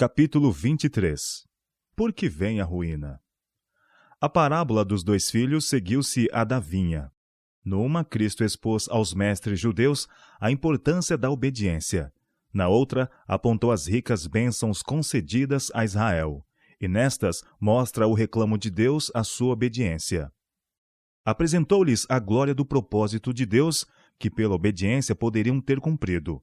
Capítulo 23. Por que vem a ruína? A parábola dos dois filhos seguiu-se à da vinha. Numa, Cristo expôs aos mestres judeus a importância da obediência. Na outra, apontou as ricas bênçãos concedidas a Israel. E nestas, mostra o reclamo de Deus à sua obediência. Apresentou-lhes a glória do propósito de Deus, que pela obediência poderiam ter cumprido.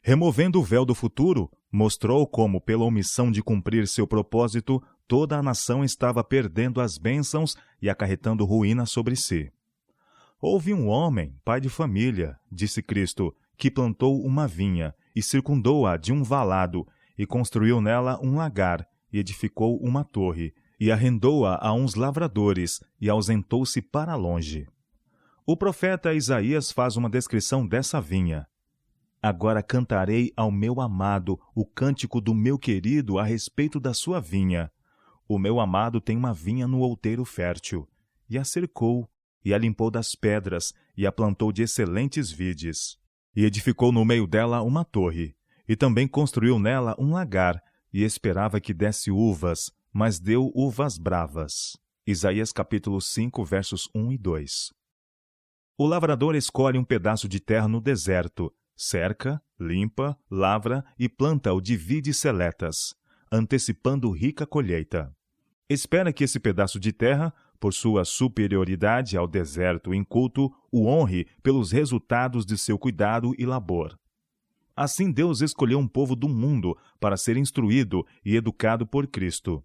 Removendo o véu do futuro, mostrou como, pela omissão de cumprir seu propósito, toda a nação estava perdendo as bênçãos e acarretando ruína sobre si. Houve um homem, pai de família, disse Cristo, que plantou uma vinha e circundou-a de um valado e construiu nela um lagar e edificou uma torre e arrendou-a a uns lavradores e ausentou-se para longe. O profeta Isaías faz uma descrição dessa vinha. Agora cantarei ao meu amado o cântico do meu querido a respeito da sua vinha. O meu amado tem uma vinha no outeiro fértil, e a cercou, e a limpou das pedras, e a plantou de excelentes vides. E edificou no meio dela uma torre, e também construiu nela um lagar, e esperava que desse uvas, mas deu uvas bravas. Isaías capítulo 5, versos 1 e 2. O lavrador escolhe um pedaço de terra no deserto, cerca, limpa, lavra e planta-o de vides seletas, antecipando rica colheita. Espera que esse pedaço de terra, por sua superioridade ao deserto inculto, o honre pelos resultados de seu cuidado e labor. Assim Deus escolheu um povo do mundo para ser instruído e educado por Cristo.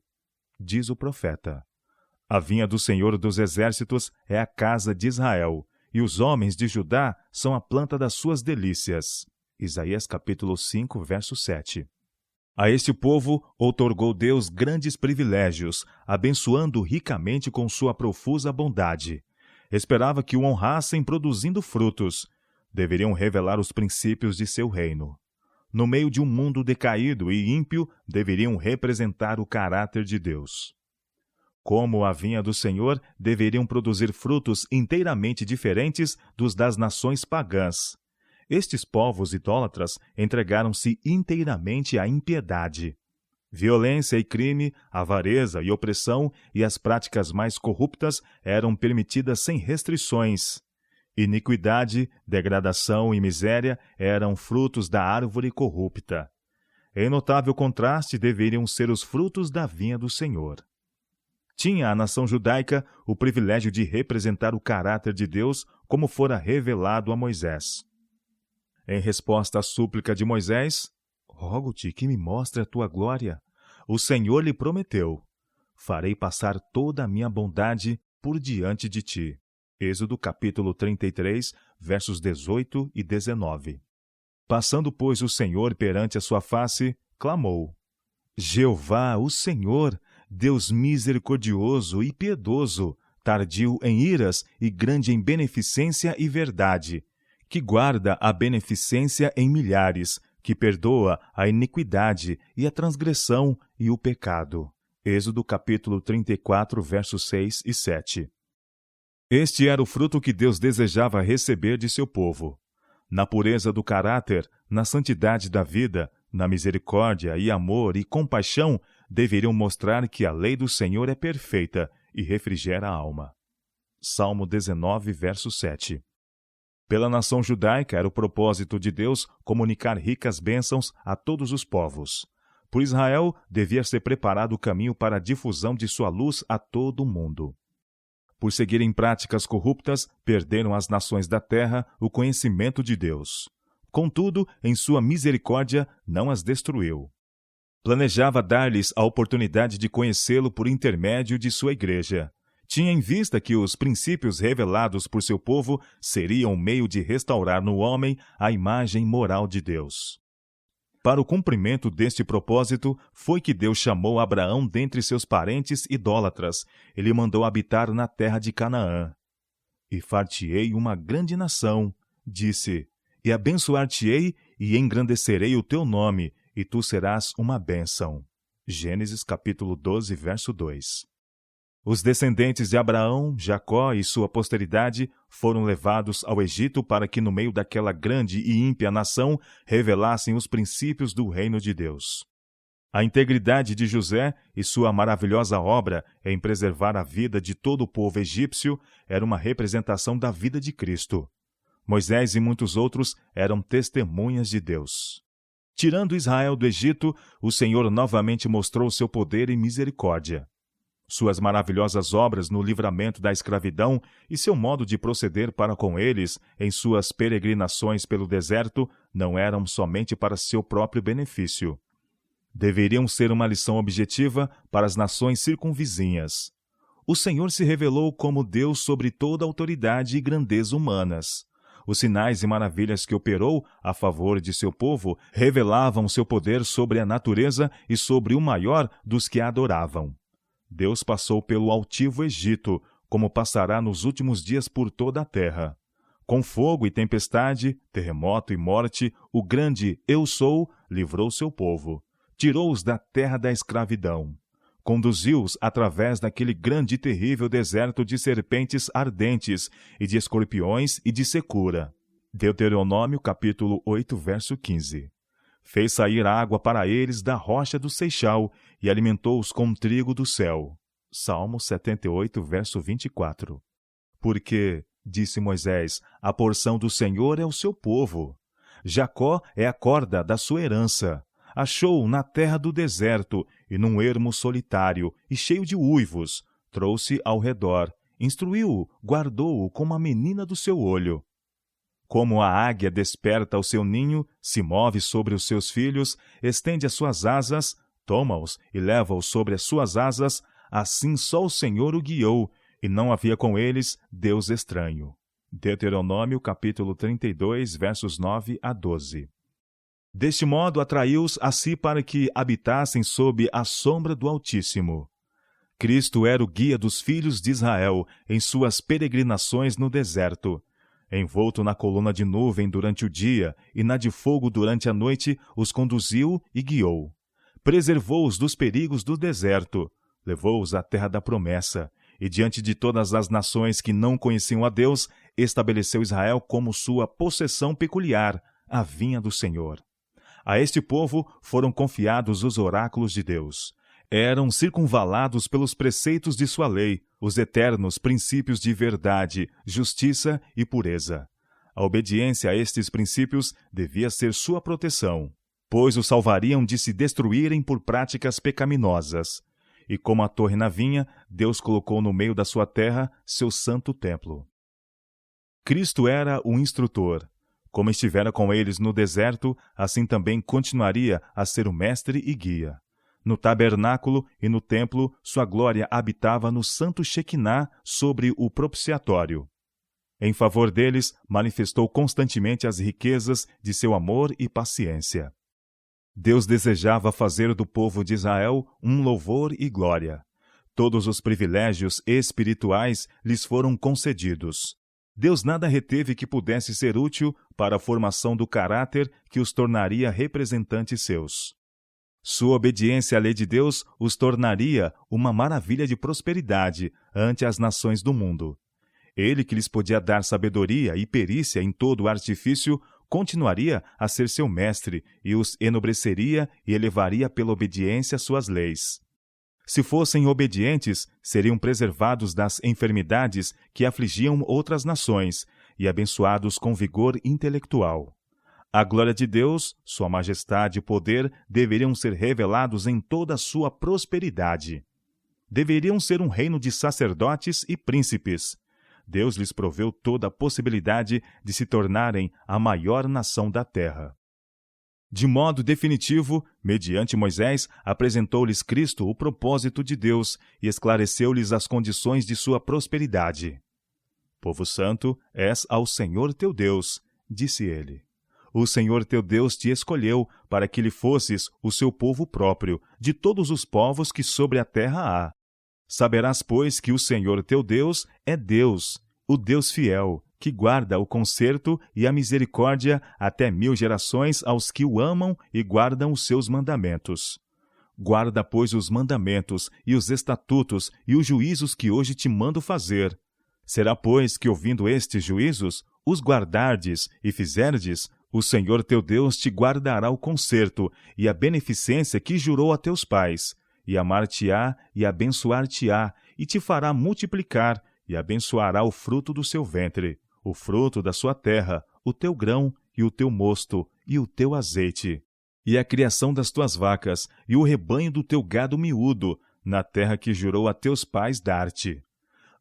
Diz o profeta: a vinha do Senhor dos Exércitos é a casa de Israel, e os homens de Judá são a planta das suas delícias. Isaías capítulo 5, verso 7. A este povo outorgou Deus grandes privilégios, abençoando ricamente com sua profusa bondade. Esperava que o honrassem produzindo frutos. Deveriam revelar os princípios de seu reino. No meio de um mundo decaído e ímpio, deveriam representar o caráter de Deus. Como a vinha do Senhor, deveriam produzir frutos inteiramente diferentes dos das nações pagãs. Estes povos idólatras entregaram-se inteiramente à impiedade. Violência e crime, avareza e opressão e as práticas mais corruptas eram permitidas sem restrições. Iniquidade, degradação e miséria eram frutos da árvore corrupta. Em notável contraste deveriam ser os frutos da vinha do Senhor. Tinha a nação judaica o privilégio de representar o caráter de Deus como fora revelado a Moisés. Em resposta à súplica de Moisés, rogo-te que me mostre a tua glória, o Senhor lhe prometeu: farei passar toda a minha bondade por diante de ti. Êxodo capítulo 33, versos 18 e 19. Passando, pois, o Senhor perante a sua face, clamou: Jeová, o Senhor, Deus misericordioso e piedoso, tardio em iras e grande em beneficência e verdade, que guarda a beneficência em milhares, que perdoa a iniquidade e a transgressão e o pecado. Êxodo capítulo 34, versos 6 e 7. Este era o fruto que Deus desejava receber de seu povo. Na pureza do caráter, na santidade da vida, na misericórdia e amor e compaixão, deveriam mostrar que a lei do Senhor é perfeita e refrigera a alma. Salmo 19, verso 7. Pela nação judaica era o propósito de Deus comunicar ricas bênçãos a todos os povos. Por Israel, devia ser preparado o caminho para a difusão de sua luz a todo o mundo. Por seguirem práticas corruptas, perderam as nações da terra o conhecimento de Deus. Contudo, em sua misericórdia, não as destruiu. Planejava dar-lhes a oportunidade de conhecê-lo por intermédio de sua igreja. Tinha em vista que os princípios revelados por seu povo seriam o meio de restaurar no homem a imagem moral de Deus. Para o cumprimento deste propósito, foi que Deus chamou Abraão dentre seus parentes idólatras. Ele mandou habitar na terra de Canaã. E far-te-ei uma grande nação, disse, e abençoar-te-ei e engrandecerei o teu nome, e tu serás uma bênção. Gênesis capítulo 12, verso 2. Os descendentes de Abraão, Jacó e sua posteridade foram levados ao Egito para que no meio daquela grande e ímpia nação revelassem os princípios do reino de Deus. A integridade de José e sua maravilhosa obra em preservar a vida de todo o povo egípcio era uma representação da vida de Cristo. Moisés e muitos outros eram testemunhas de Deus. Tirando Israel do Egito, o Senhor novamente mostrou seu poder e misericórdia. Suas maravilhosas obras no livramento da escravidão e seu modo de proceder para com eles em suas peregrinações pelo deserto não eram somente para seu próprio benefício. Deveriam ser uma lição objetiva para as nações circunvizinhas. O Senhor se revelou como Deus sobre toda autoridade e grandeza humanas. Os sinais e maravilhas que operou a favor de seu povo revelavam seu poder sobre a natureza e sobre o maior dos que a adoravam. Deus passou pelo altivo Egito, como passará nos últimos dias por toda a terra. Com fogo e tempestade, terremoto e morte, o grande Eu Sou livrou seu povo. Tirou-os da terra da escravidão. Conduziu-os através daquele grande e terrível deserto de serpentes ardentes e de escorpiões e de secura. Deuteronômio capítulo 8, verso 15. Fez sair água para eles da rocha do Seixal e alimentou-os com trigo do céu. Salmo 78, verso 24. Porque, disse Moisés, a porção do Senhor é o seu povo. Jacó é a corda da sua herança. Achou-o na terra do deserto e num ermo solitário e cheio de uivos. Trouxe ao redor, instruiu-o, guardou-o como a menina do seu olho. Como a águia desperta ao seu ninho, se move sobre os seus filhos, estende as suas asas, toma-os e leva-os sobre as suas asas, assim só o Senhor o guiou, e não havia com eles Deus estranho. Deuteronômio capítulo 32, versos 9 a 12. Deste modo atraiu-os a si para que habitassem sob a sombra do Altíssimo. Cristo era o guia dos filhos de Israel em suas peregrinações no deserto. Envolto na coluna de nuvem durante o dia e na de fogo durante a noite, os conduziu e guiou. Preservou-os dos perigos do deserto, levou-os à terra da promessa, e diante de todas as nações que não conheciam a Deus, estabeleceu Israel como sua possessão peculiar, a vinha do Senhor. A este povo foram confiados os oráculos de Deus. Eram circunvalados pelos preceitos de sua lei, os eternos princípios de verdade, justiça e pureza. A obediência a estes princípios devia ser sua proteção, pois os salvariam de se destruírem por práticas pecaminosas. E como a torre na vinha, Deus colocou no meio da sua terra seu santo templo. Cristo era o instrutor. Como estivera com eles no deserto, assim também continuaria a ser o mestre e guia. No tabernáculo e no templo, sua glória habitava no santo Shequiná sobre o propiciatório. Em favor deles, manifestou constantemente as riquezas de seu amor e paciência. Deus desejava fazer do povo de Israel um louvor e glória. Todos os privilégios espirituais lhes foram concedidos. Deus nada reteve que pudesse ser útil para a formação do caráter que os tornaria representantes seus. Sua obediência à lei de Deus os tornaria uma maravilha de prosperidade ante as nações do mundo. Ele, que lhes podia dar sabedoria e perícia em todo o artifício, continuaria a ser seu mestre e os enobreceria e elevaria pela obediência às suas leis. Se fossem obedientes, seriam preservados das enfermidades que afligiam outras nações e abençoados com vigor intelectual. A glória de Deus, sua majestade e poder deveriam ser revelados em toda a sua prosperidade. Deveriam ser um reino de sacerdotes e príncipes. Deus lhes proveu toda a possibilidade de se tornarem a maior nação da terra. De modo definitivo, mediante Moisés, apresentou-lhes Cristo o propósito de Deus e esclareceu-lhes as condições de sua prosperidade. Povo santo, és ao Senhor teu Deus, disse ele. O Senhor teu Deus te escolheu para que lhe fosses o seu povo próprio, de todos os povos que sobre a terra há. Saberás, pois, que o Senhor teu Deus é Deus, o Deus fiel, que guarda o conserto e a misericórdia até 1000 gerações aos que o amam e guardam os seus mandamentos. Guarda, pois, os mandamentos e os estatutos e os juízos que hoje te mando fazer. Será, pois, que ouvindo estes juízos, os guardardes e fizerdes, O Senhor teu Deus te guardará o conserto e a beneficência que jurou a teus pais, e amar-te-á e abençoar-te-á, e te fará multiplicar, e abençoará o fruto do seu ventre, o fruto da sua terra, o teu grão, e o teu mosto, e o teu azeite, e a criação das tuas vacas, e o rebanho do teu gado miúdo, na terra que jurou a teus pais dar-te.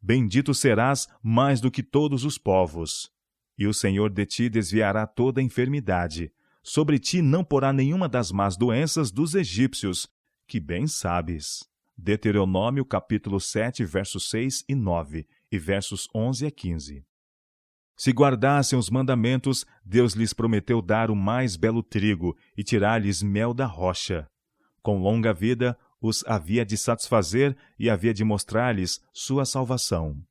Bendito serás mais do que todos os povos. E o Senhor de ti desviará toda a enfermidade. Sobre ti não porá nenhuma das más doenças dos egípcios, que bem sabes. Deuteronômio capítulo 7, versos 6 e 9, e versos 11 a 15. Se guardassem os mandamentos, Deus lhes prometeu dar o mais belo trigo e tirar-lhes mel da rocha. Com longa vida, os havia de satisfazer e havia de mostrar-lhes sua salvação.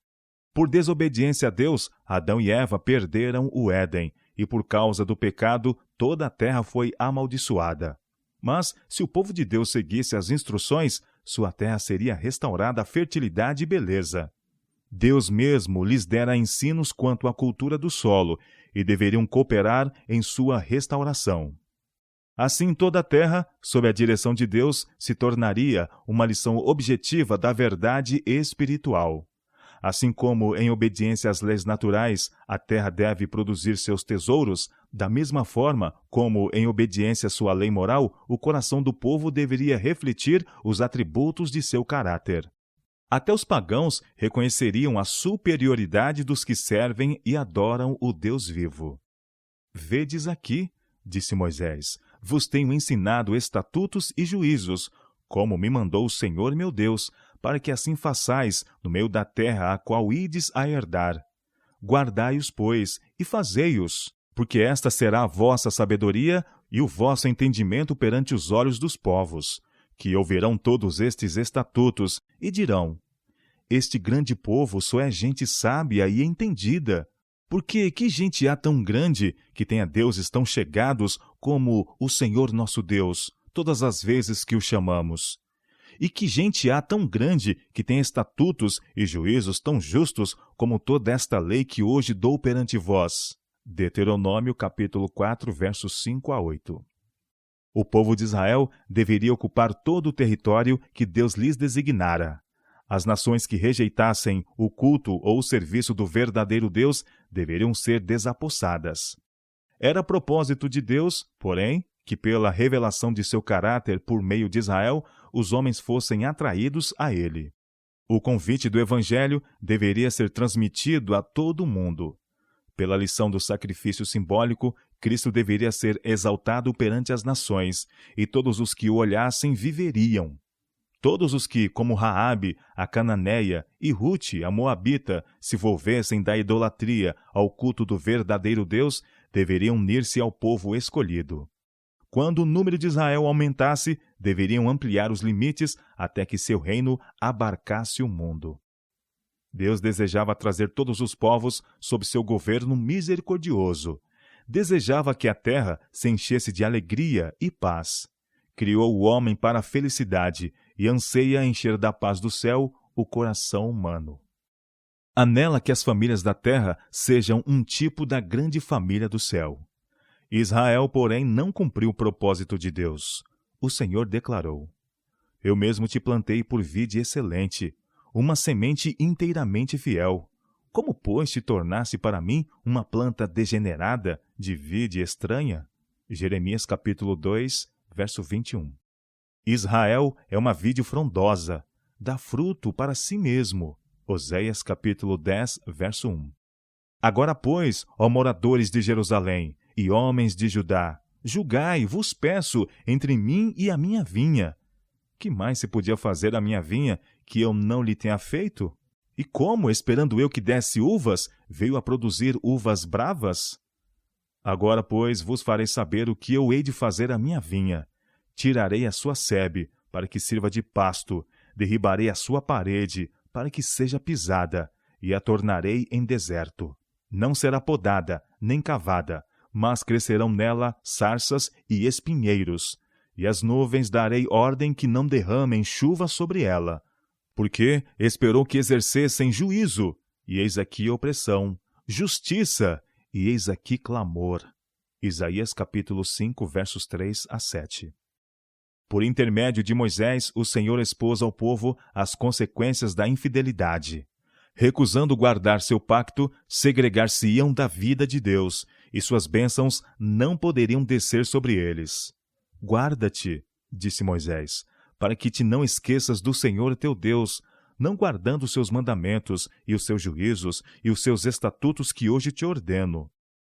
Por desobediência a Deus, Adão e Eva perderam o Éden, e por causa do pecado, toda a terra foi amaldiçoada. Mas, se o povo de Deus seguisse as instruções, sua terra seria restaurada à fertilidade e beleza. Deus mesmo lhes dera ensinos quanto à cultura do solo, e deveriam cooperar em sua restauração. Assim, toda a terra, sob a direção de Deus, se tornaria uma lição objetiva da verdade espiritual. Assim como, em obediência às leis naturais, a terra deve produzir seus tesouros, da mesma forma como, em obediência à sua lei moral, o coração do povo deveria refletir os atributos de seu caráter. Até os pagãos reconheceriam a superioridade dos que servem e adoram o Deus vivo. Vedes aqui, disse Moisés, vos tenho ensinado estatutos e juízos, como me mandou o Senhor meu Deus, para que assim façais no meio da terra a qual ides a herdar. Guardai-os, pois, e fazei-os, porque esta será a vossa sabedoria e o vosso entendimento perante os olhos dos povos, que ouvirão todos estes estatutos e dirão: este grande povo só é gente sábia e entendida. Porque que gente há tão grande que tenha deuses tão chegados como o Senhor nosso Deus, todas as vezes que o chamamos? E que gente há tão grande que tenha estatutos e juízos tão justos como toda esta lei que hoje dou perante vós? Deuteronômio capítulo 4, versos 5 a 8. O povo de Israel deveria ocupar todo o território que Deus lhes designara. As nações que rejeitassem o culto ou o serviço do verdadeiro Deus deveriam ser desapossadas. Era propósito de Deus, porém, que pela revelação de seu caráter por meio de Israel, os homens fossem atraídos a ele. O convite do Evangelho deveria ser transmitido a todo o mundo. Pela lição do sacrifício simbólico, Cristo deveria ser exaltado perante as nações, e todos os que o olhassem viveriam. Todos os que, como Raabe, a cananeia, e Rute, a moabita, se volvessem da idolatria ao culto do verdadeiro Deus, deveriam unir-se ao povo escolhido. Quando o número de Israel aumentasse, deveriam ampliar os limites até que seu reino abarcasse o mundo. Deus desejava trazer todos os povos sob seu governo misericordioso. Desejava que a terra se enchesse de alegria e paz. Criou o homem para a felicidade e anseia encher da paz do céu o coração humano. Anela que as famílias da terra sejam um tipo da grande família do céu. Israel, porém, não cumpriu o propósito de Deus. O Senhor declarou: eu mesmo te plantei por vide excelente, uma semente inteiramente fiel. Como, pois, te tornasse para mim uma planta degenerada de vide estranha? Jeremias capítulo 2, verso 21. Israel é uma vide frondosa, dá fruto para si mesmo. Oséias capítulo 10, verso 1. Agora, pois, ó moradores de Jerusalém e homens de Judá, julgai, vos peço, entre mim e a minha vinha. Que mais se podia fazer à minha vinha que eu não lhe tenha feito? E como, esperando eu que desse uvas, veio a produzir uvas bravas? Agora, pois, vos farei saber o que eu hei de fazer à minha vinha. Tirarei a sua sebe, para que sirva de pasto, derribarei a sua parede, para que seja pisada, e a tornarei em deserto. Não será podada, nem cavada, mas crescerão nela sarças e espinheiros, e as nuvens darei ordem que não derramem chuva sobre ela, porque esperou que exercessem juízo, e eis aqui opressão, justiça, e eis aqui clamor. Isaías capítulo 5, versos 3 a 7. Por intermédio de Moisés, o Senhor expôs ao povo as consequências da infidelidade. Recusando guardar seu pacto, segregar-se-iam da vida de Deus, e suas bênçãos não poderiam descer sobre eles. Guarda-te, disse Moisés, para que te não esqueças do Senhor teu Deus, não guardando os seus mandamentos e os seus juízos e os seus estatutos que hoje te ordeno,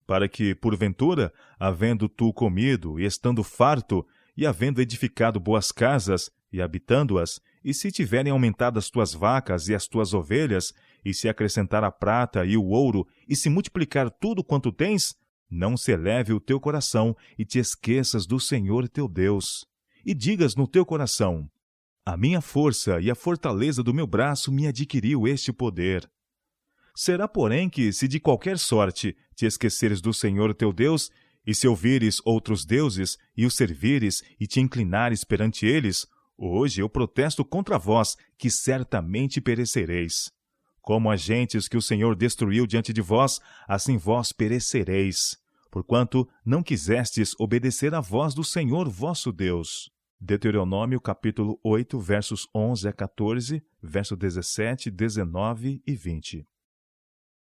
para que, porventura, havendo tu comido e estando farto, e havendo edificado boas casas, e habitando-as, e se tiverem aumentado as tuas vacas e as tuas ovelhas, e se acrescentar a prata e o ouro, e se multiplicar tudo quanto tens, não se eleve o teu coração, e te esqueças do Senhor teu Deus. E digas no teu coração: a minha força e a fortaleza do meu braço me adquiriu este poder. Será, porém, que, se de qualquer sorte te esqueceres do Senhor teu Deus, e se ouvires outros deuses, e os servires, e te inclinares perante eles, hoje eu protesto contra vós, que certamente perecereis. Como as gentes que o Senhor destruiu diante de vós, assim vós perecereis, porquanto não quisestes obedecer à voz do Senhor vosso Deus. Deuteronômio capítulo 8, versos 11 a 14, versos 17, 19 e 20.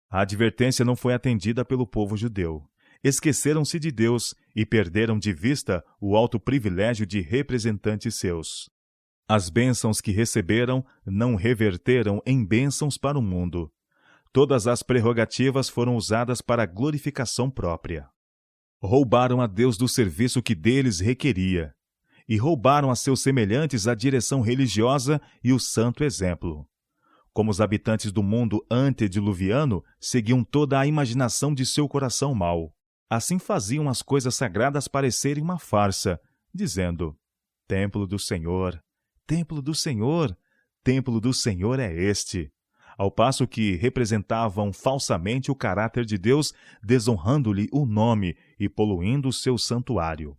A advertência não foi atendida pelo povo judeu. Esqueceram-se de Deus e perderam de vista o alto privilégio de representantes seus. As bênçãos que receberam não reverteram em bênçãos para o mundo. Todas as prerrogativas foram usadas para a glorificação própria. Roubaram a Deus do serviço que deles requeria, e roubaram a seus semelhantes a direção religiosa e o santo exemplo. Como os habitantes do mundo antediluviano seguiam toda a imaginação de seu coração mau, assim faziam as coisas sagradas parecerem uma farsa, dizendo: Templo do Senhor, templo do Senhor, templo do Senhor é este. Ao passo que representavam falsamente o caráter de Deus, desonrando-lhe o nome e poluindo o seu santuário.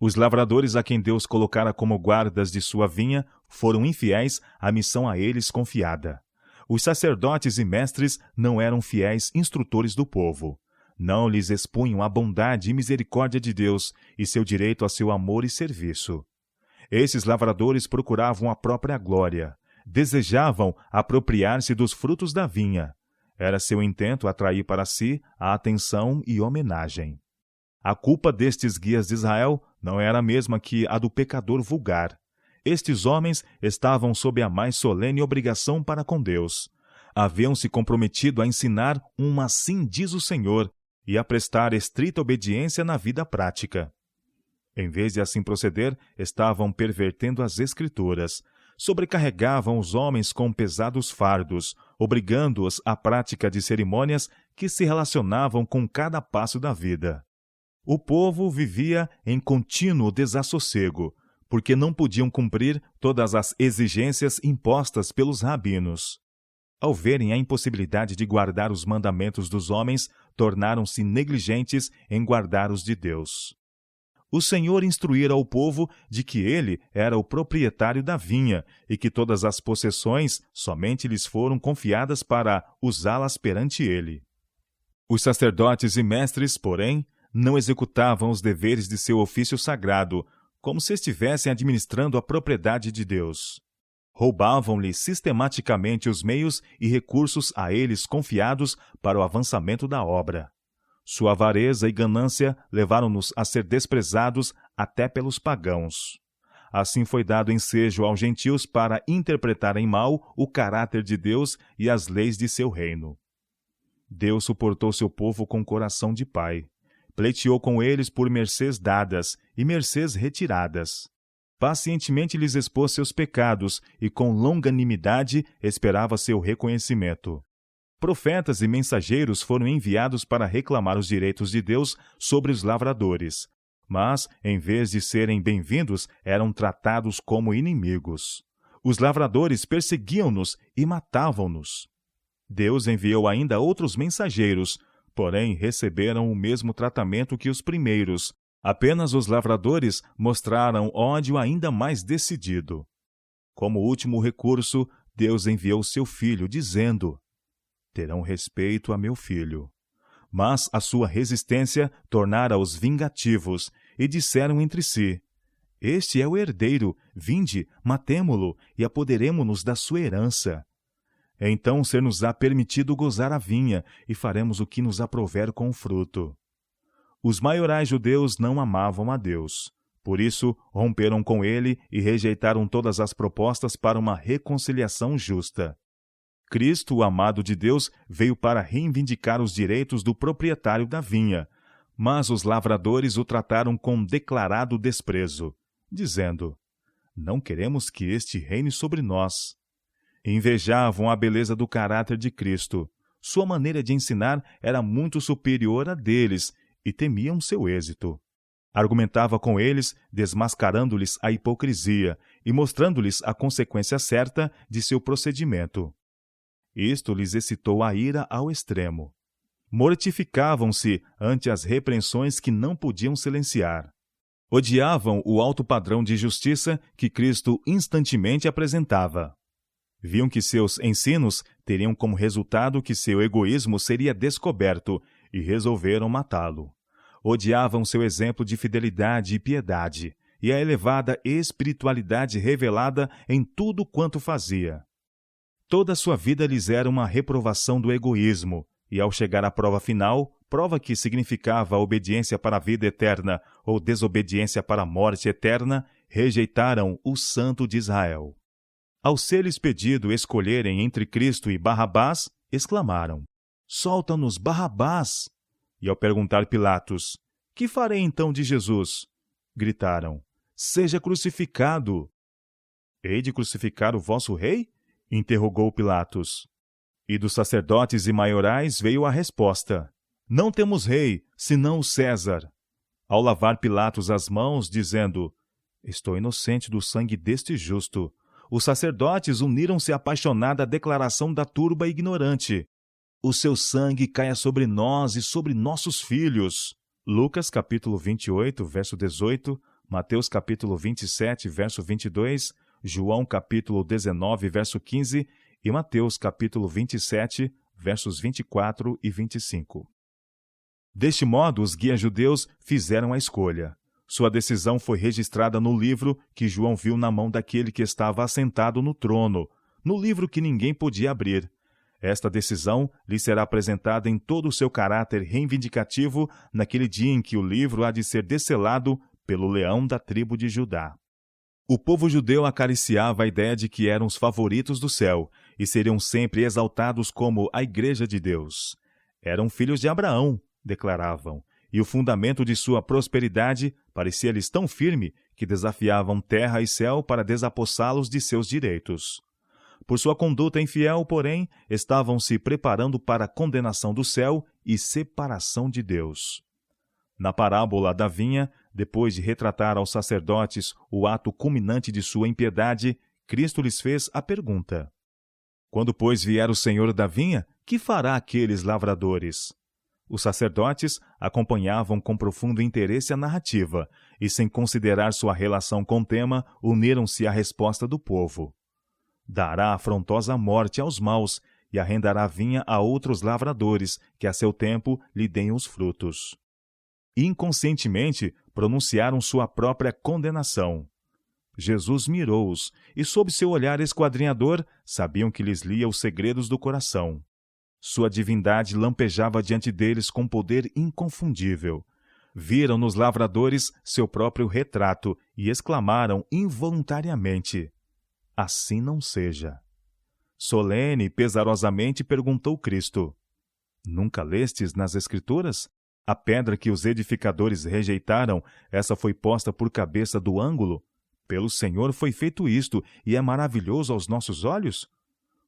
Os lavradores a quem Deus colocara como guardas de sua vinha foram infiéis à missão a eles confiada. Os sacerdotes e mestres não eram fiéis instrutores do povo. Não lhes expunham a bondade e misericórdia de Deus e seu direito a seu amor e serviço. Esses lavradores procuravam a própria glória, desejavam apropriar-se dos frutos da vinha. Era seu intento atrair para si a atenção e homenagem. A culpa destes guias de Israel não era a mesma que a do pecador vulgar. Estes homens estavam sob a mais solene obrigação para com Deus. Haviam se comprometido a ensinar um assim diz o Senhor e a prestar estrita obediência na vida prática. Em vez de assim proceder, estavam pervertendo as Escrituras. Sobrecarregavam os homens com pesados fardos, obrigando-os à prática de cerimônias que se relacionavam com cada passo da vida. O povo vivia em contínuo desassossego, porque não podiam cumprir todas as exigências impostas pelos rabinos. Ao verem a impossibilidade de guardar os mandamentos dos homens, tornaram-se negligentes em guardar os de Deus. O Senhor instruíra o povo de que ele era o proprietário da vinha e que todas as possessões somente lhes foram confiadas para usá-las perante ele. Os sacerdotes e mestres, porém, não executavam os deveres de seu ofício sagrado, como se estivessem administrando a propriedade de Deus. Roubavam-lhe sistematicamente os meios e recursos a eles confiados para o avançamento da obra. Sua avareza e ganância levaram-nos a ser desprezados até pelos pagãos. Assim foi dado ensejo aos gentios para interpretarem mal o caráter de Deus e as leis de seu reino. Deus suportou seu povo com coração de pai. Pleiteou com eles por mercês dadas e mercês retiradas. Pacientemente lhes expôs seus pecados e com longanimidade esperava seu reconhecimento. Profetas e mensageiros foram enviados para reclamar os direitos de Deus sobre os lavradores, mas, em vez de serem bem-vindos, eram tratados como inimigos. Os lavradores perseguiam-nos e matavam-nos. Deus enviou ainda outros mensageiros, porém receberam o mesmo tratamento que os primeiros. Apenas os lavradores mostraram ódio ainda mais decidido. Como último recurso, Deus enviou seu filho, dizendo: terão respeito a meu filho. Mas a sua resistência tornara-os vingativos, e disseram entre si: Este é o herdeiro, vinde, matemo-lo, e apoderemo-nos da sua herança. Então ser-nos-á permitido gozar a vinha, e faremos o que nos aprouver com o fruto. Os maiorais judeus não amavam a Deus. Por isso, romperam com ele e rejeitaram todas as propostas para uma reconciliação justa. Cristo, o amado de Deus, veio para reivindicar os direitos do proprietário da vinha, mas os lavradores o trataram com declarado desprezo, dizendo: Não queremos que este reine sobre nós. Invejavam a beleza do caráter de Cristo. Sua maneira de ensinar era muito superior à deles e temiam seu êxito. Argumentava com eles, desmascarando-lhes a hipocrisia e mostrando-lhes a consequência certa de seu procedimento. Isto lhes excitou a ira ao extremo. Mortificavam-se ante as repreensões que não podiam silenciar. Odiavam o alto padrão de justiça que Cristo instantemente apresentava. Viam que seus ensinos teriam como resultado que seu egoísmo seria descoberto e resolveram matá-lo. Odiavam seu exemplo de fidelidade e piedade e a elevada espiritualidade revelada em tudo quanto fazia. Toda a sua vida lhes era uma reprovação do egoísmo, e ao chegar à prova final, prova que significava obediência para a vida eterna ou desobediência para a morte eterna, rejeitaram o Santo de Israel. Ao ser-lhes pedido escolherem entre Cristo e Barrabás, exclamaram: Solta-nos Barrabás! E ao perguntar Pilatos: Que farei então de Jesus? Gritaram: Seja crucificado! Hei de crucificar o vosso rei? Interrogou Pilatos. E dos sacerdotes e maiorais veio a resposta: Não temos rei, senão o César. Ao lavar Pilatos as mãos, dizendo: Estou inocente do sangue deste justo, os sacerdotes uniram-se à apaixonada declaração da turba ignorante: O seu sangue caia sobre nós e sobre nossos filhos. Lucas capítulo 28, verso 18, Mateus capítulo 27, verso 22, João capítulo 19, verso 15 e Mateus capítulo 27, versos 24 e 25. Deste modo, os guias judeus fizeram a escolha. Sua decisão foi registrada no livro que João viu na mão daquele que estava assentado no trono, no livro que ninguém podia abrir. Esta decisão lhe será apresentada em todo o seu caráter reivindicativo naquele dia em que o livro há de ser descelado pelo leão da tribo de Judá. O povo judeu acariciava a ideia de que eram os favoritos do céu e seriam sempre exaltados como a Igreja de Deus. Eram filhos de Abraão, declaravam, e o fundamento de sua prosperidade parecia-lhes tão firme que desafiavam terra e céu para desapossá-los de seus direitos. Por sua conduta infiel, porém, estavam se preparando para a condenação do céu e separação de Deus. Na parábola da vinha, depois de retratar aos sacerdotes o ato culminante de sua impiedade, Cristo lhes fez a pergunta: Quando, pois, vier o Senhor da vinha, que fará aqueles lavradores? Os sacerdotes acompanhavam com profundo interesse a narrativa e, sem considerar sua relação com o tema, uniram-se à resposta do povo. Dará afrontosa morte aos maus e arrendará a vinha a outros lavradores, que a seu tempo lhe deem os frutos. Inconscientemente, pronunciaram sua própria condenação. Jesus mirou-os, e sob seu olhar esquadrinhador, sabiam que lhes lia os segredos do coração. Sua divindade lampejava diante deles com poder inconfundível. Viram nos lavradores seu próprio retrato e exclamaram involuntariamente: Assim não seja. Solene e pesarosamente perguntou Cristo: Nunca lestes nas Escrituras? A pedra que os edificadores rejeitaram, essa foi posta por cabeça do ângulo? Pelo Senhor foi feito isto, e é maravilhoso aos nossos olhos?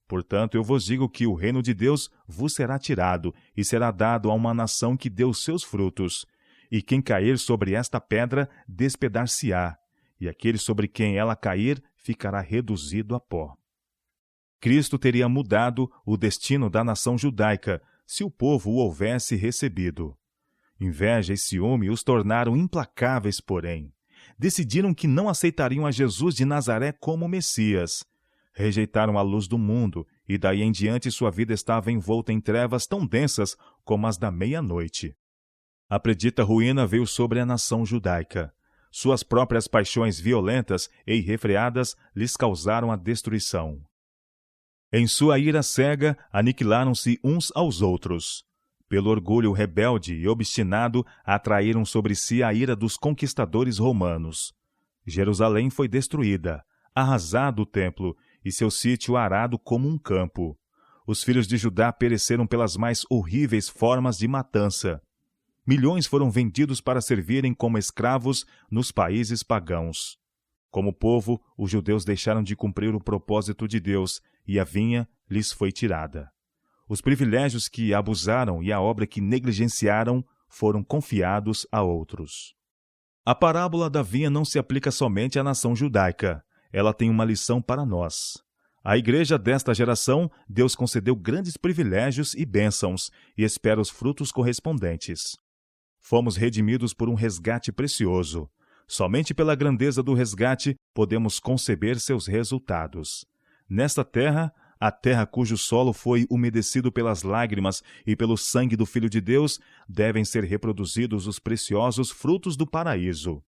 Portanto, eu vos digo que o reino de Deus vos será tirado, e será dado a uma nação que deu seus frutos. E quem cair sobre esta pedra, despedar-se-á, e aquele sobre quem ela cair, ficará reduzido a pó. Cristo teria mudado o destino da nação judaica, se o povo o houvesse recebido. Inveja e ciúme os tornaram implacáveis, porém. Decidiram que não aceitariam a Jesus de Nazaré como Messias. Rejeitaram a luz do mundo e daí em diante sua vida estava envolta em trevas tão densas como as da meia-noite. A predita ruína veio sobre a nação judaica. Suas próprias paixões violentas e irrefreadas lhes causaram a destruição. Em sua ira cega, aniquilaram-se uns aos outros. Pelo orgulho rebelde e obstinado, atraíram sobre si a ira dos conquistadores romanos. Jerusalém foi destruída, arrasado o templo, e seu sítio arado como um campo. Os filhos de Judá pereceram pelas mais horríveis formas de matança. Milhões foram vendidos para servirem como escravos nos países pagãos. Como povo, os judeus deixaram de cumprir o propósito de Deus, e a vinha lhes foi tirada. Os privilégios que abusaram e a obra que negligenciaram foram confiados a outros. A parábola da vinha não se aplica somente à nação judaica. Ela tem uma lição para nós. À igreja desta geração, Deus concedeu grandes privilégios e bênçãos, e espera os frutos correspondentes. Fomos redimidos por um resgate precioso. Somente pela grandeza do resgate podemos conceber seus resultados. Nesta terra, a terra cujo solo foi umedecido pelas lágrimas e pelo sangue do Filho de Deus, devem ser reproduzidos os preciosos frutos do paraíso.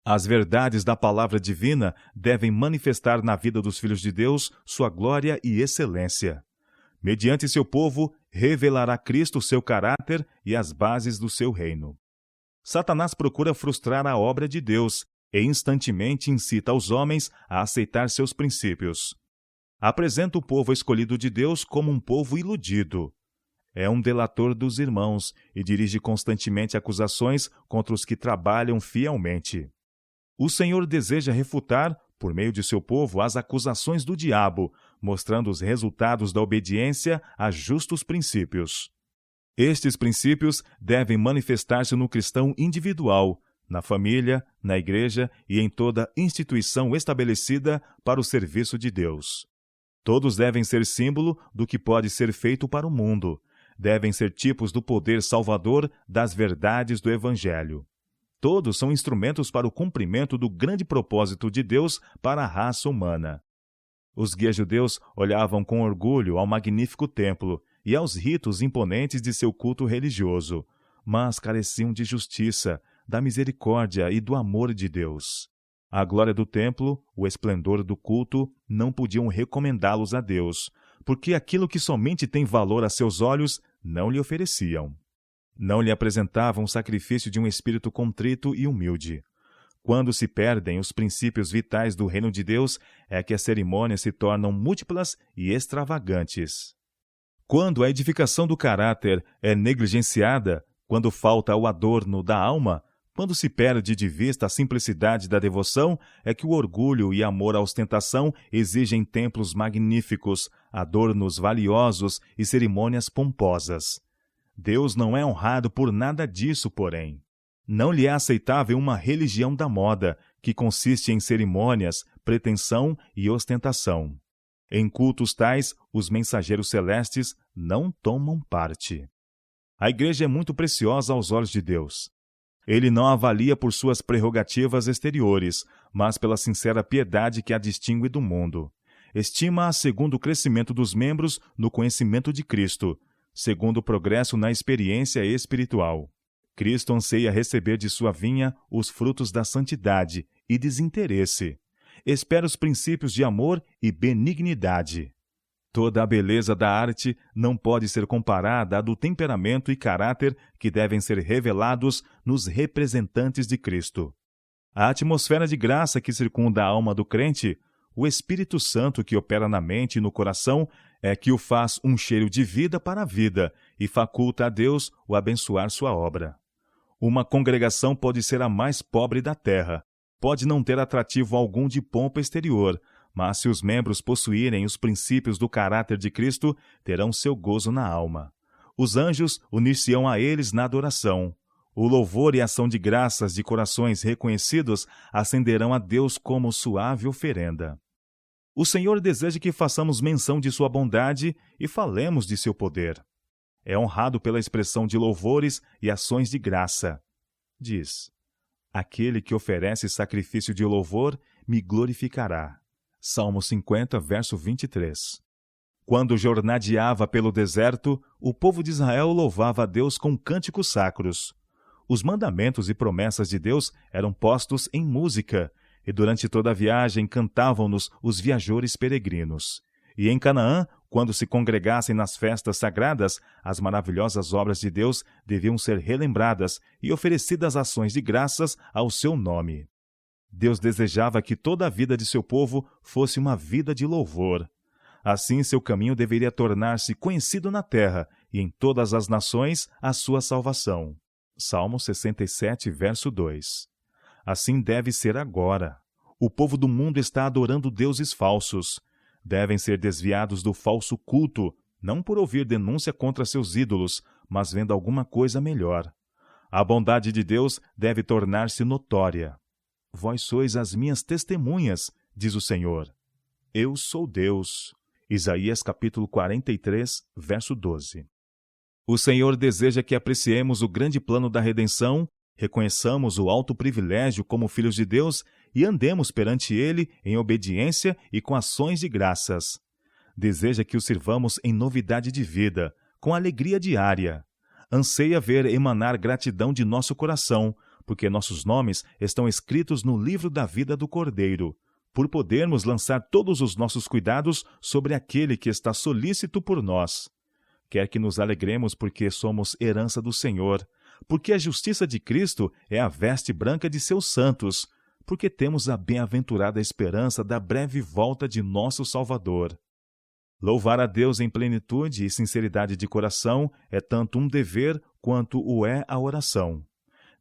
As verdades da palavra divina devem manifestar na vida dos filhos de Deus sua glória e excelência. Mediante seu povo, revelará Cristo seu caráter e as bases do seu reino. Satanás procura frustrar a obra de Deus e instantemente incita os homens a aceitar seus princípios. Apresenta o povo escolhido de Deus como um povo iludido. É um delator dos irmãos e dirige constantemente acusações contra os que trabalham fielmente. O Senhor deseja refutar, por meio de seu povo, as acusações do diabo, mostrando os resultados da obediência a justos princípios. Estes princípios devem manifestar-se no cristão individual, na família, na igreja e em toda instituição estabelecida para o serviço de Deus. Todos devem ser símbolo do que pode ser feito para o mundo. Devem ser tipos do poder salvador das verdades do Evangelho. Todos são instrumentos para o cumprimento do grande propósito de Deus para a raça humana. Os guias judeus olhavam com orgulho ao magnífico templo e aos ritos imponentes de seu culto religioso, mas careciam de justiça, da misericórdia e do amor de Deus. A glória do templo, o esplendor do culto, não podiam recomendá-los a Deus, porque aquilo que somente tem valor a seus olhos não lhe ofereciam. Não lhe apresentavam o sacrifício de um espírito contrito e humilde. Quando se perdem os princípios vitais do reino de Deus, é que as cerimônias se tornam múltiplas e extravagantes. Quando a edificação do caráter é negligenciada, quando falta o adorno da alma, quando se perde de vista a simplicidade da devoção, é que o orgulho e amor à ostentação exigem templos magníficos, adornos valiosos e cerimônias pomposas. Deus não é honrado por nada disso, porém. Não lhe é aceitável uma religião da moda, que consiste em cerimônias, pretensão e ostentação. Em cultos tais, os mensageiros celestes não tomam parte. A igreja é muito preciosa aos olhos de Deus. Ele não a avalia por suas prerrogativas exteriores, mas pela sincera piedade que a distingue do mundo. Estima-a segundo o crescimento dos membros no conhecimento de Cristo, segundo o progresso na experiência espiritual. Cristo anseia receber de sua vinha os frutos da santidade e desinteresse. Espera os princípios de amor e benignidade. Toda a beleza da arte não pode ser comparada à do temperamento e caráter que devem ser revelados nos representantes de Cristo. A atmosfera de graça que circunda a alma do crente, o Espírito Santo que opera na mente e no coração, é que o faz um cheiro de vida para a vida e faculta a Deus o abençoar sua obra. Uma congregação pode ser a mais pobre da terra, pode não ter atrativo algum de pompa exterior, mas se os membros possuírem os princípios do caráter de Cristo, terão seu gozo na alma. Os anjos unir-se-ão a eles na adoração. O louvor e ação de graças de corações reconhecidos ascenderão a Deus como suave oferenda. O Senhor deseja que façamos menção de sua bondade e falemos de seu poder. É honrado pela expressão de louvores e ações de graça. Diz: aquele que oferece sacrifício de louvor me glorificará. Salmo 50, verso 23. Quando jornadeava pelo deserto, o povo de Israel louvava a Deus com cânticos sacros. Os mandamentos e promessas de Deus eram postos em música, e durante toda a viagem cantavam-nos os viajores peregrinos. E em Canaã, quando se congregassem nas festas sagradas, as maravilhosas obras de Deus deviam ser relembradas e oferecidas ações de graças ao seu nome. Deus desejava que toda a vida de seu povo fosse uma vida de louvor. Assim, seu caminho deveria tornar-se conhecido na terra e em todas as nações a sua salvação. Salmo 67, verso 2. Assim deve ser agora. O povo do mundo está adorando deuses falsos. Devem ser desviados do falso culto, não por ouvir denúncia contra seus ídolos, mas vendo alguma coisa melhor. A bondade de Deus deve tornar-se notória. Vós sois as minhas testemunhas, diz o Senhor. Eu sou Deus. Isaías capítulo 43, verso 12. O Senhor deseja que apreciemos o grande plano da redenção, reconheçamos o alto privilégio como filhos de Deus e andemos perante Ele em obediência e com ações de graças. Deseja que o sirvamos em novidade de vida, com alegria diária. Anseia ver emanar gratidão de nosso coração, porque nossos nomes estão escritos no livro da vida do Cordeiro, por podermos lançar todos os nossos cuidados sobre aquele que está solícito por nós. Quer que nos alegremos porque somos herança do Senhor, porque a justiça de Cristo é a veste branca de seus santos, porque temos a bem-aventurada esperança da breve volta de nosso Salvador. Louvar a Deus em plenitude e sinceridade de coração é tanto um dever quanto o é a oração.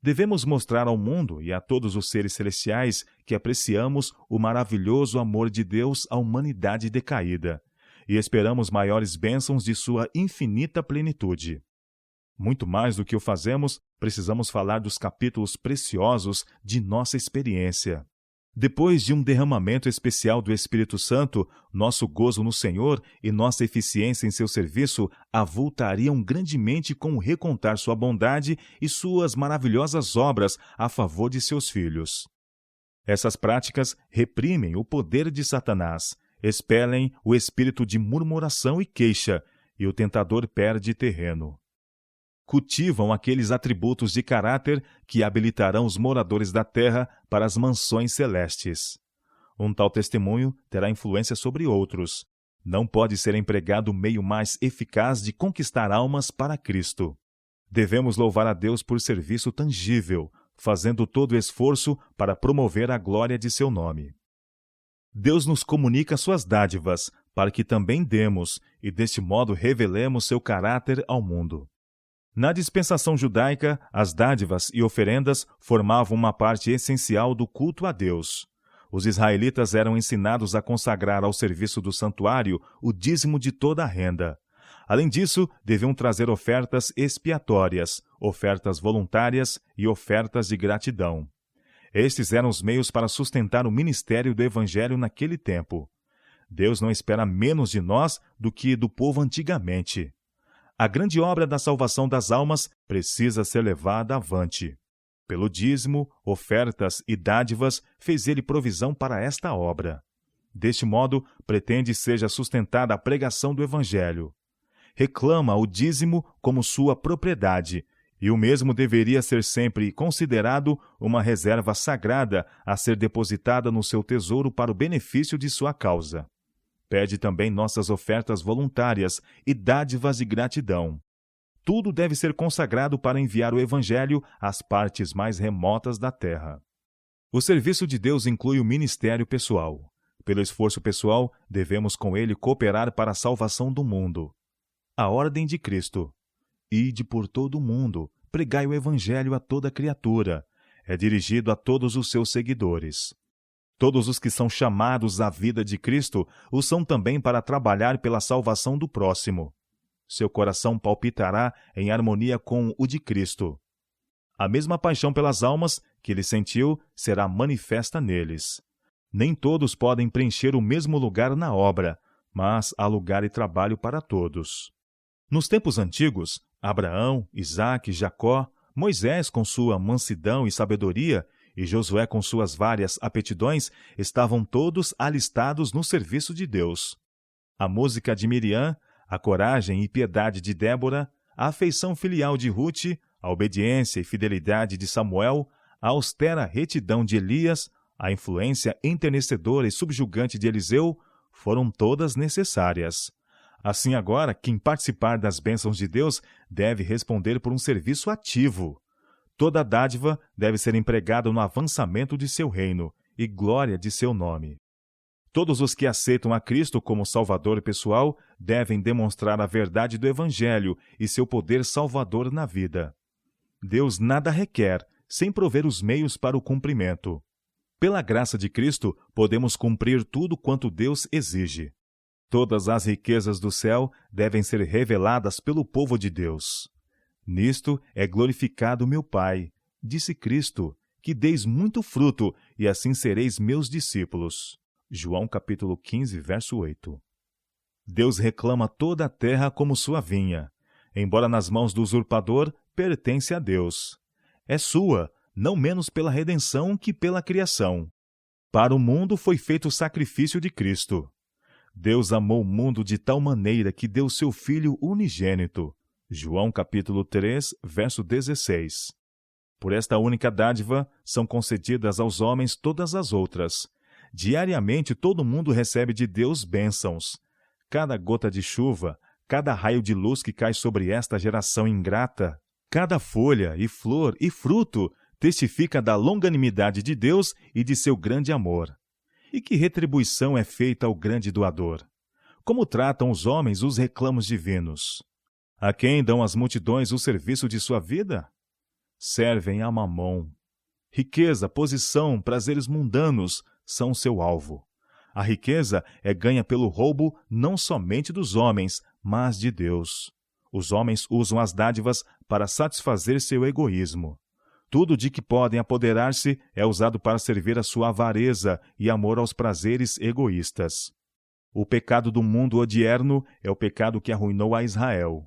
Devemos mostrar ao mundo e a todos os seres celestiais que apreciamos o maravilhoso amor de Deus à humanidade decaída e esperamos maiores bênçãos de sua infinita plenitude. Muito mais do que o fazemos, precisamos falar dos capítulos preciosos de nossa experiência. Depois de um derramamento especial do Espírito Santo, nosso gozo no Senhor e nossa eficiência em seu serviço avultariam grandemente com o recontar sua bondade e suas maravilhosas obras a favor de seus filhos. Essas práticas reprimem o poder de Satanás, expelem o espírito de murmuração e queixa, e o tentador perde terreno. Cultivam aqueles atributos de caráter que habilitarão os moradores da terra para as mansões celestes. Um tal testemunho terá influência sobre outros. Não pode ser empregado o meio mais eficaz de conquistar almas para Cristo. Devemos louvar a Deus por serviço tangível, fazendo todo o esforço para promover a glória de seu nome. Deus nos comunica suas dádivas, para que também demos, e deste modo revelemos seu caráter ao mundo. Na dispensação judaica, as dádivas e oferendas formavam uma parte essencial do culto a Deus. Os israelitas eram ensinados a consagrar ao serviço do santuário o dízimo de toda a renda. Além disso, deviam trazer ofertas expiatórias, ofertas voluntárias e ofertas de gratidão. Estes eram os meios para sustentar o ministério do Evangelho naquele tempo. Deus não espera menos de nós do que do povo antigamente. A grande obra da salvação das almas precisa ser levada avante. Pelo dízimo, ofertas e dádivas, fez ele provisão para esta obra. Deste modo, pretende seja sustentada a pregação do Evangelho. Reclama o dízimo como sua propriedade, e o mesmo deveria ser sempre considerado uma reserva sagrada a ser depositada no seu tesouro para o benefício de sua causa. Pede também nossas ofertas voluntárias e dádivas de gratidão. Tudo deve ser consagrado para enviar o Evangelho às partes mais remotas da terra. O serviço de Deus inclui o ministério pessoal. Pelo esforço pessoal, devemos com ele cooperar para a salvação do mundo. A ordem de Cristo. Ide por todo o mundo, pregai o Evangelho a toda criatura. É dirigido a todos os seus seguidores. Todos os que são chamados à vida de Cristo o são também para trabalhar pela salvação do próximo. Seu coração palpitará em harmonia com o de Cristo. A mesma paixão pelas almas que ele sentiu será manifesta neles. Nem todos podem preencher o mesmo lugar na obra, mas há lugar e trabalho para todos. Nos tempos antigos, Abraão, Isaque, Jacó, Moisés com sua mansidão e sabedoria e Josué com suas várias aptidões estavam todos alistados no serviço de Deus. A música de Miriam, a coragem e piedade de Débora, a afeição filial de Ruth, a obediência e fidelidade de Samuel, a austera retidão de Elias, a influência enternecedora e subjugante de Eliseu, foram todas necessárias. Assim agora, quem participar das bênçãos de Deus deve responder por um serviço ativo. Toda dádiva deve ser empregada no avançamento de seu reino e glória de seu nome. Todos os que aceitam a Cristo como Salvador pessoal devem demonstrar a verdade do Evangelho e seu poder salvador na vida. Deus nada requer, sem prover os meios para o cumprimento. Pela graça de Cristo, podemos cumprir tudo quanto Deus exige. Todas as riquezas do céu devem ser reveladas pelo povo de Deus. Nisto é glorificado meu Pai, disse Cristo, que deis muito fruto, e assim sereis meus discípulos. João capítulo 15, verso 8. Deus reclama toda a terra como sua vinha. Embora nas mãos do usurpador, pertence a Deus. É sua, não menos pela redenção que pela criação. Para o mundo foi feito o sacrifício de Cristo. Deus amou o mundo de tal maneira que deu seu Filho unigênito. João capítulo 3, verso 16. Por esta única dádiva são concedidas aos homens todas as outras. Diariamente todo mundo recebe de Deus bênçãos. Cada gota de chuva, cada raio de luz que cai sobre esta geração ingrata, cada folha e flor e fruto testifica da longanimidade de Deus e de seu grande amor. E que retribuição é feita ao grande doador? Como tratam os homens os reclamos divinos? A quem dão as multidões o serviço de sua vida? Servem a Mamom. Riqueza, posição, prazeres mundanos são seu alvo. A riqueza é ganha pelo roubo não somente dos homens, mas de Deus. Os homens usam as dádivas para satisfazer seu egoísmo. Tudo de que podem apoderar-se é usado para servir a sua avareza e amor aos prazeres egoístas. O pecado do mundo odierno é o pecado que arruinou a Israel.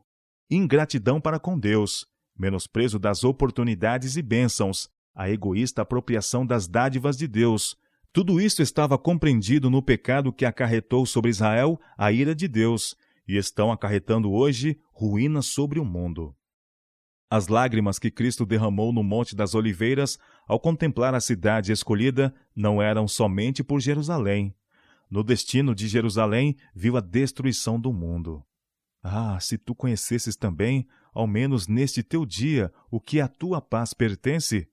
Ingratidão para com Deus, menosprezo das oportunidades e bênçãos, a egoísta apropriação das dádivas de Deus. Tudo isso estava compreendido no pecado que acarretou sobre Israel a ira de Deus, e estão acarretando hoje ruína sobre o mundo. As lágrimas que Cristo derramou no Monte das Oliveiras, ao contemplar a cidade escolhida, não eram somente por Jerusalém. No destino de Jerusalém, viu a destruição do mundo. Ah, se tu conhecesses também, ao menos neste teu dia, o que à tua paz pertence!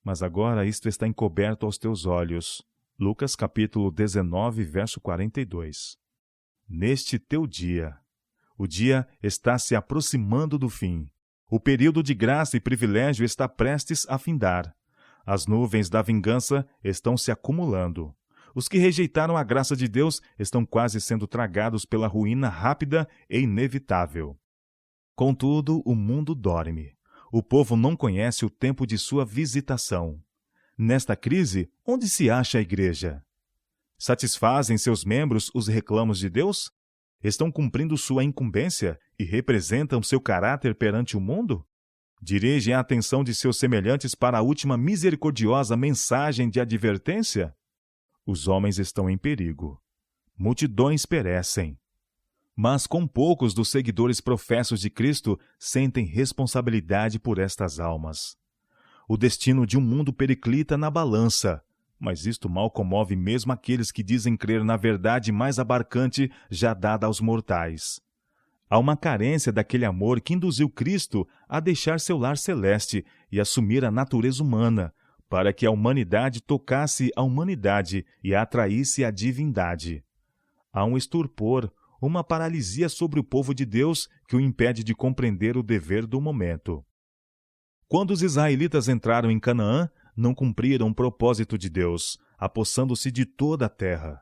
Mas agora isto está encoberto aos teus olhos. Lucas capítulo 19, verso 42. Neste teu dia. O dia está se aproximando do fim. O período de graça e privilégio está prestes a findar. As nuvens da vingança estão se acumulando. Os que rejeitaram a graça de Deus estão quase sendo tragados pela ruína rápida e inevitável. Contudo, o mundo dorme. O povo não conhece o tempo de sua visitação. Nesta crise, onde se acha a igreja? Satisfazem seus membros os reclamos de Deus? Estão cumprindo sua incumbência e representam seu caráter perante o mundo? Dirigem a atenção de seus semelhantes para a última misericordiosa mensagem de advertência? Os homens estão em perigo. Multidões perecem. Mas com poucos dos seguidores professos de Cristo sentem responsabilidade por estas almas. O destino de um mundo periclita na balança, mas isto mal comove mesmo aqueles que dizem crer na verdade mais abarcante já dada aos mortais. Há uma carência daquele amor que induziu Cristo a deixar seu lar celeste e assumir a natureza humana, para que a humanidade tocasse a humanidade e atraísse a divindade. Há um estupor, uma paralisia sobre o povo de Deus que o impede de compreender o dever do momento. Quando os israelitas entraram em Canaã, não cumpriram o propósito de Deus, apossando-se de toda a terra.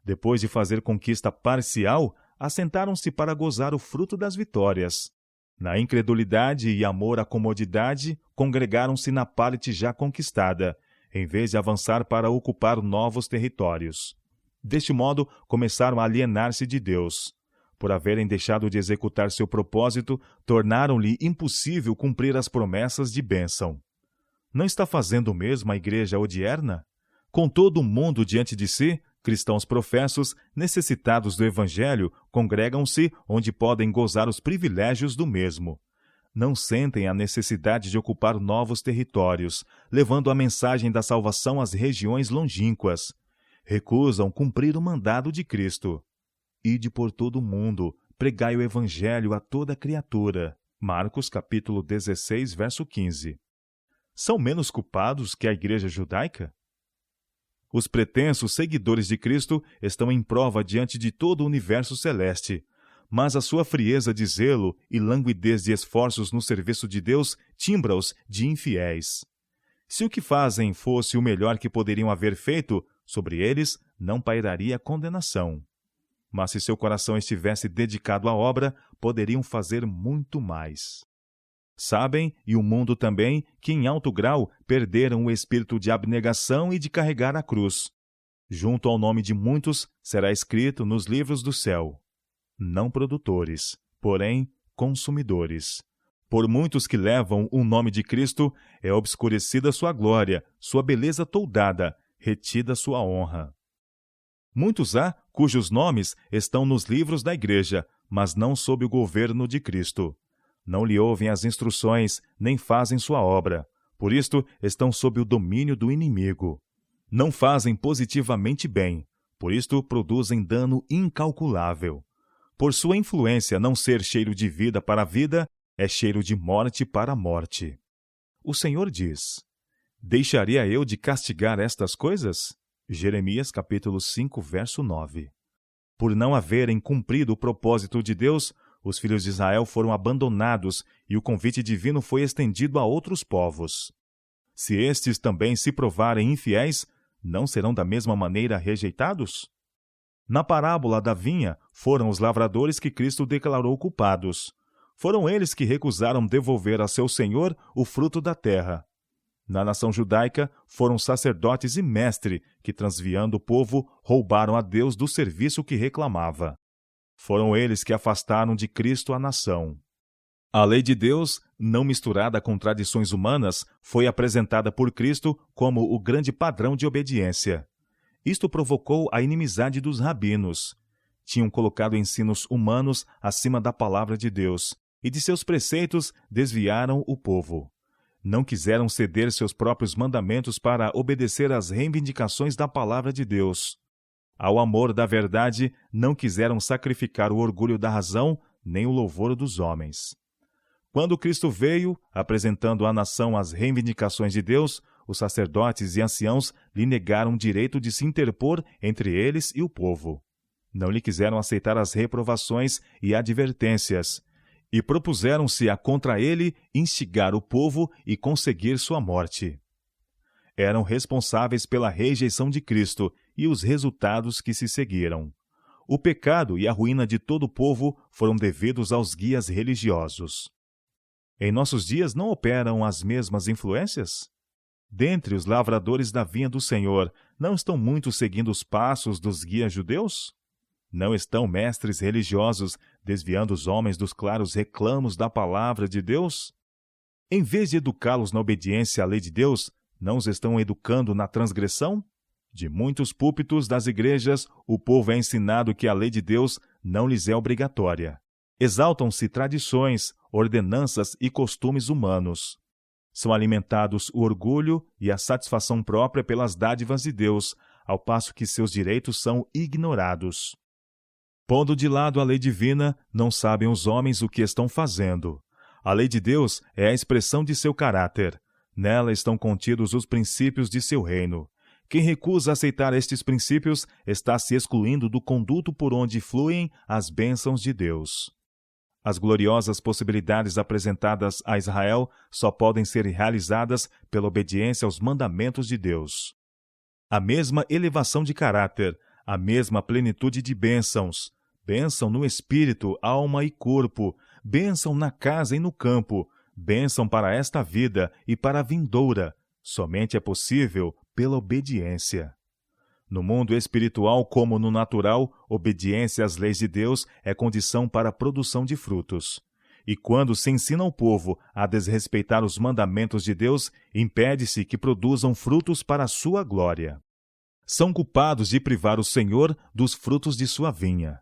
Depois de fazer conquista parcial, assentaram-se para gozar o fruto das vitórias. Na incredulidade e amor à comodidade, congregaram-se na parte já conquistada, em vez de avançar para ocupar novos territórios. Deste modo, começaram a alienar-se de Deus. Por haverem deixado de executar seu propósito, tornaram-lhe impossível cumprir as promessas de bênção. Não está fazendo o mesmo a igreja odierna? Com todo o mundo diante de si, Cristãos professos, necessitados do Evangelho, congregam-se onde podem gozar os privilégios do mesmo. Não sentem a necessidade de ocupar novos territórios, levando a mensagem da salvação às regiões longínquas. Recusam cumprir o mandado de Cristo. Ide por todo o mundo, pregai o Evangelho a toda criatura. Marcos capítulo 16, verso 15. São menos culpados que a igreja judaica? Os pretensos seguidores de Cristo estão em prova diante de todo o universo celeste, mas a sua frieza de zelo e languidez de esforços no serviço de Deus timbra-os de infiéis. Se o que fazem fosse o melhor que poderiam haver feito, sobre eles não pairaria condenação. Mas se seu coração estivesse dedicado à obra, poderiam fazer muito mais. Sabem, e o mundo também, que em alto grau perderam o espírito de abnegação e de carregar a cruz. Junto ao nome de muitos será escrito nos livros do céu: não produtores, porém consumidores. Por muitos que levam o nome de Cristo, é obscurecida sua glória, sua beleza toldada, retida sua honra. Muitos há cujos nomes estão nos livros da igreja, mas não sob o governo de Cristo. Não lhe ouvem as instruções, nem fazem sua obra. Por isto, estão sob o domínio do inimigo. Não fazem positivamente bem. Por isto, produzem dano incalculável. Por sua influência não ser cheiro de vida para a vida, é cheiro de morte para a morte. O Senhor diz: deixaria eu de castigar estas coisas? Jeremias capítulo 5, verso 9. Por não haverem cumprido o propósito de Deus, os filhos de Israel foram abandonados e o convite divino foi estendido a outros povos. Se estes também se provarem infiéis, não serão da mesma maneira rejeitados? Na parábola da vinha, foram os lavradores que Cristo declarou culpados. Foram eles que recusaram devolver a seu senhor o fruto da terra. Na nação judaica, foram sacerdotes e mestre que, transviando o povo, roubaram a Deus do serviço que reclamava. Foram eles que afastaram de Cristo a nação. A lei de Deus, não misturada com tradições humanas, foi apresentada por Cristo como o grande padrão de obediência. Isto provocou a inimizade dos rabinos. Tinham colocado ensinos humanos acima da palavra de Deus, e de seus preceitos desviaram o povo. Não quiseram ceder seus próprios mandamentos para obedecer às reivindicações da palavra de Deus. Ao amor da verdade, não quiseram sacrificar o orgulho da razão, nem o louvor dos homens. Quando Cristo veio, apresentando à nação as reivindicações de Deus, os sacerdotes e anciãos lhe negaram o direito de se interpor entre eles e o povo. Não lhe quiseram aceitar as reprovações e advertências, e propuseram-se a contra ele instigar o povo e conseguir sua morte. Eram responsáveis pela rejeição de Cristo e os resultados que se seguiram. O pecado e a ruína de todo o povo foram devidos aos guias religiosos. Em nossos dias não operam as mesmas influências? Dentre os lavradores da vinha do Senhor, não estão muitos seguindo os passos dos guias judeus? Não estão mestres religiosos desviando os homens dos claros reclamos da palavra de Deus? Em vez de educá-los na obediência à lei de Deus, não os estão educando na transgressão? De muitos púlpitos das igrejas, o povo é ensinado que a lei de Deus não lhes é obrigatória. Exaltam-se tradições, ordenanças e costumes humanos. São alimentados o orgulho e a satisfação própria pelas dádivas de Deus, ao passo que seus direitos são ignorados. Pondo de lado a lei divina, não sabem os homens o que estão fazendo. A lei de Deus é a expressão de seu caráter. Nela estão contidos os princípios de seu reino. Quem recusa aceitar estes princípios está se excluindo do conduto por onde fluem as bênçãos de Deus. As gloriosas possibilidades apresentadas a Israel só podem ser realizadas pela obediência aos mandamentos de Deus. A mesma elevação de caráter, a mesma plenitude de bênçãos, bênção no espírito, alma e corpo, bênção na casa e no campo, bênção para esta vida e para a vindoura, somente é possível pela obediência. No mundo espiritual como no natural, obediência às leis de Deus é condição para a produção de frutos. E quando se ensina ao povo a desrespeitar os mandamentos de Deus, impede-se que produzam frutos para a sua glória. são culpados de privar o Senhor dos frutos de sua vinha.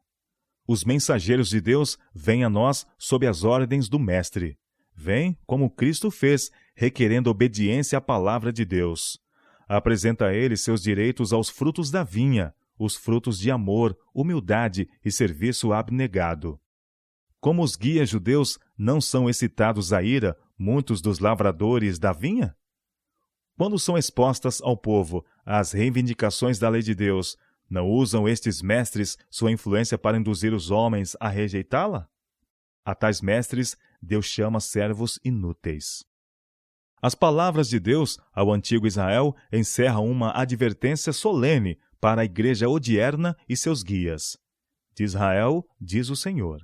Os mensageiros de Deus vêm a nós sob as ordens do Mestre. Vêm, como Cristo fez, requerendo obediência à palavra de Deus. Apresenta a ele seus direitos aos frutos da vinha, os frutos de amor, humildade e serviço abnegado. Como os guias judeus não são excitados à ira muitos dos lavradores da vinha? Quando são expostas ao povo as reivindicações da lei de Deus, não usam estes mestres sua influência para induzir os homens a rejeitá-la? A tais mestres, Deus chama servos inúteis. As palavras de Deus ao antigo Israel encerram uma advertência solene para a igreja odierna e seus guias. De Israel, diz o Senhor: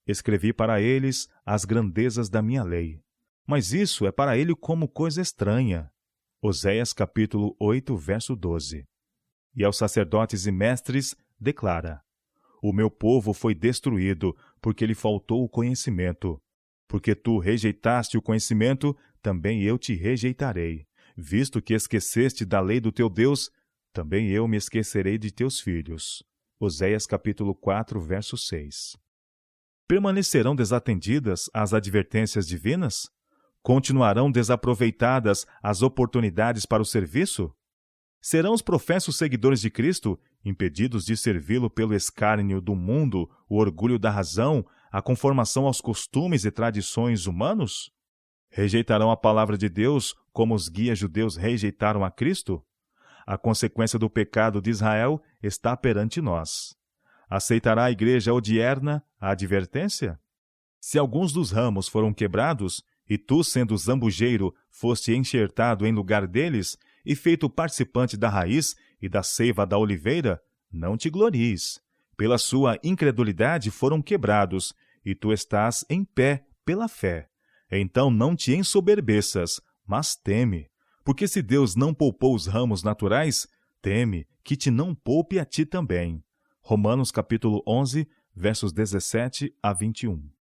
escrevi para eles as grandezas da minha lei, mas isso é para ele como coisa estranha. Oséias capítulo 8, verso 12. E aos sacerdotes e mestres declara: o meu povo foi destruído, porque lhe faltou o conhecimento. Porque tu rejeitaste o conhecimento, também eu te rejeitarei. Visto que esqueceste da lei do teu Deus, também eu me esquecerei de teus filhos. Oséias capítulo 4, verso 6. Permanecerão desatendidas as advertências divinas? Continuarão desaproveitadas as oportunidades para o serviço? Serão os professos seguidores de Cristo impedidos de servi-lo pelo escárnio do mundo, o orgulho da razão, a conformação aos costumes e tradições humanos? Rejeitarão a palavra de Deus como os guias judeus rejeitaram a Cristo? A consequência do pecado de Israel está perante nós. Aceitará a igreja odierna a advertência? Se alguns dos ramos foram quebrados, e tu, sendo zambujeiro, foste enxertado em lugar deles, e feito participante da raiz e da seiva da oliveira, não te glories. Pela sua incredulidade foram quebrados, e tu estás em pé pela fé. Então não te ensoberbeças, mas teme. Porque se Deus não poupou os ramos naturais, teme que te não poupe a ti também. Romanos capítulo 11, versos 17 a 21.